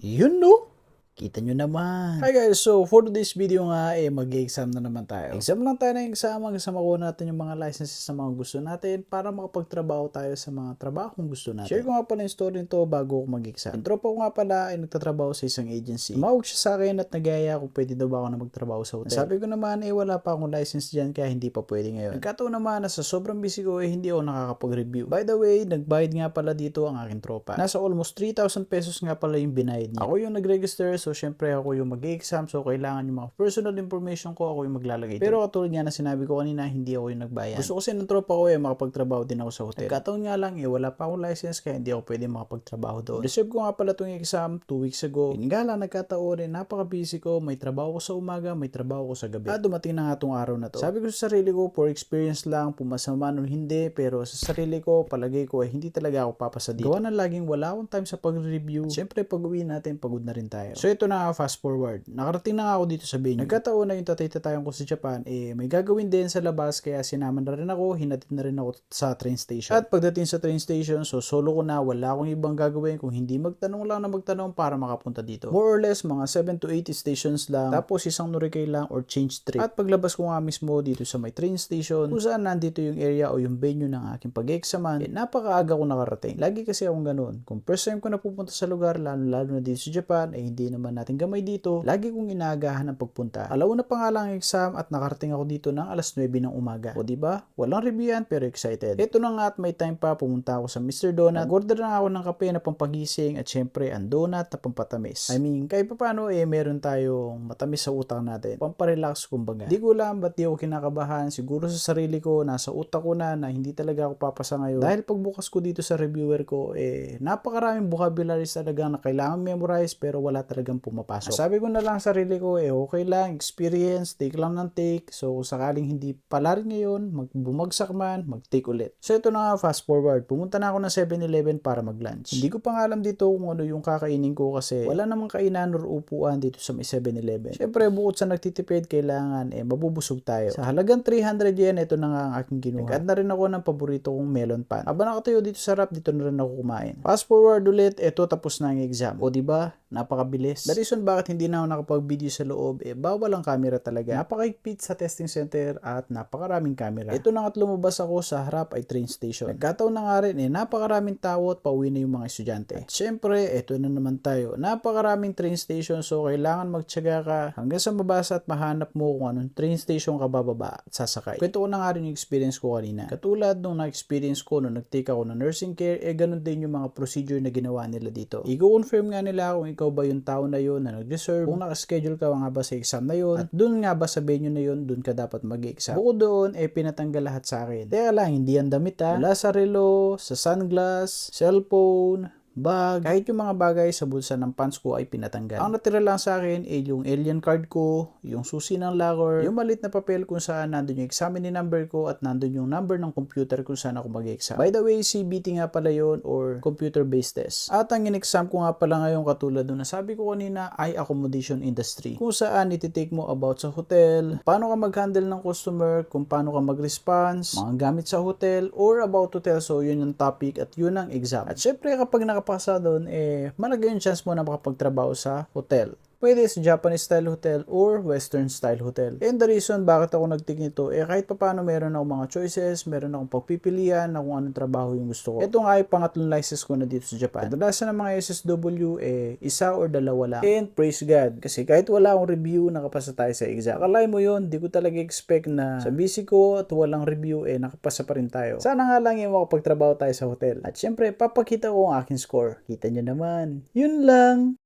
Yun no? Kita nyo naman. Hi guys, so for today's video nga, mag-exam na naman tayo. Exam lang tayo ng exam, hanggang makuha natin yung mga licenses na mga gusto natin para makapagtrabaho tayo sa mga trabahong gusto natin. Share ko nga pala yung story nito bago ako mag-exam. Yung tropa ko nga pala ay nagtatrabaho sa isang agency. Tumawag siya sa akin at nagaya kung pwede daw ba ako na magtrabaho sa hotel. Sabi ko naman, wala pa akong license dyan kaya hindi pa pwede ngayon. Nagkataon naman na sa sobrang busy ko hindi ako nakakapag-review. By the way, nagbayad nga pala dito ang aking tropa. Nasa almost 3,000 pesos nga pala yung binayad niya. Ako yung nag-register, so syempre ako yung mag-exam, so kailangan yung mga personal information ko, ako yung maglalagay. Pero katulad nga na sinabi ko kanina, hindi ako yung nagbayad. Gusto kasi ng tropa ko makapagtrabaho din ako sa hotel. Nagkataon nga lang wala pa akong license kaya hindi ako pwede makapagtrabaho doon. Reserve ko nga pala itong exam 2 weeks ago. Nga lang nagkataon napaka-busy ko, may trabaho ko sa umaga, may trabaho ko sa gabi. At dumating na nga itong araw na to. Sabi ko sa sarili ko, for experience lang, pumasa man o hindi, pero sa sarili ko, palagay ko hindi talaga ako papasa dito. Gawa na laging wala akong time sa pag-review. Siyempre pag uwi natin, pagod na rin tayo. So ito na, fast forward. Nakarating na nga ako dito sa venue. Nagkataon na yung tatay-tatayan ko sa Japan, may gagawin din sa labas, kaya sinama na rin ako, hinatid na rin ako sa train station. At pagdating sa train station, so solo ko na, wala akong ibang gagawin kung hindi magtanong lang na magtanong para makapunta dito. More or less, mga 7 to 8 stations lang, tapos isang Norikay lang or change trip. At paglabas ko nga mismo dito sa may train station, kung saan nandito yung area o yung venue ng aking pag-examan, napakaaga ko nakarating. Lagi kasi akong ganun. Kung first time ko na pupunta sa lugar, lalo na dito sa Japan, hindi naman natin gamay dito, lagi kong inaagahan ang pagpunta. Alauna pa nga lang ang exam at nakarating ako dito ng alas 9 ng umaga. O diba? Walang review yan pero excited. Ito na nga at may time pa, pumunta ako sa Mr. Donut. Order na ako ng kape na pampagising at syempre ang donut na pampatamis. I mean, kahit pa paano meron tayong matamis sa utak natin. Pamparelax kumbaga. Di ko alam ba't di ako kinakabahan. Siguro sa sarili ko, nasa utak ko na hindi talaga ako papasa ngayon. Dahil pagbukas ko dito sa reviewer ko, napakaraming vocabularies talaga na kailangan memorize pero wala talagang pumapasok. Sabi ko na lang sa sarili ko, okay lang, experience, take lang ng take. So, kung sakaling hindi pala rin ngayon, bumagsak man, mag-take ulit. So, ito na nga, fast forward. Pumunta na ako ng 7-Eleven para mag-lunch. Hindi ko pa nga alam dito kung ano yung kakainin ko kasi wala namang kainan or upuan dito sa may 7-Eleven. Siyempre, bukod sa nagtitipid, kailangan mabubusog tayo. Sa halagang 300 yen, ito na nga ang aking kinuha. Nag-add na rin ako ng paborito kong melon pan. Aba nakatayo dito sa rap, dito na rin ako kumain. Fast forward ulit, ito tapos na ang exam. O diba, napakabilis. The reason bakit hindi na ako nakapag-video sa loob, bawal ang camera talaga. Napakaigpit sa testing center at napakaraming camera. Ito na nga't lumabas ako sa harap ay train station. Nagkataon na nga rin, napakaraming tao at pauwi na yung mga estudyante. At syempre, ito na naman tayo. Napakaraming train station, so kailangan magtiyaga ka hanggang sa mabasa at mahanap mo kung anong train station ka bababa at sasakay. Kwento ko na nga rin yung experience ko kanina. Katulad nung na-experience ko nung nag-take ako ng nursing care, ganun din yung mga procedure na ginawa nila dito. I-confirm nga nila kung ikaw ba yung tao na yun na nag-reserve, kung nakaschedule ka nga ba sa exam na yun, at dun nga ba sa venue na yun, dun ka dapat mag-exam. Bukod doon, pinatanggal lahat sa akin. Teka lang, hindi yan damit mula sa relo, sa sunglass, cellphone, bag, kahit yung mga bagay sa bulsa ng pants ko ay pinatanggal. Ang natira lang sa akin yung alien card ko, yung susi ng locker, yung malit na papel kung saan nandun yung examine number ko at nandun yung number ng computer kung saan ako mag-exam. By the way, CBT nga pala yun or computer-based test. At ang in-exam ko nga pala ngayon katulad nung nasabi ko kanina ay accommodation industry. Kung saan ititake mo about sa hotel, paano ka mag-handle ng customer, kung paano ka mag-response, mga gamit sa hotel, or about hotel. So yun yung topic at yun ang exam. At syempre kapag nakapasa doon, malaki yung chance mo na makapagtrabaho sa hotel. Pwede sa Japanese style hotel or Western style hotel. And the reason bakit ako nag-take nito, kahit pa paano meron akong mga choices, meron akong pagpipilian na kung anong trabaho yung gusto ko. Ito nga ay pangatlong license ko na dito sa Japan. Kadalasan ng mga SSW, isa or dalawa lang. And praise God, kasi kahit wala akong review, nakapasa tayo sa exam. Akalain mo yun, di ko talaga expect na sa busy ko at walang review, nakapasa pa rin tayo. Sana nga lang yung makapagtrabaho tayo sa hotel. At syempre, papakita ko ang aking score. Kita nyo naman. Yun lang.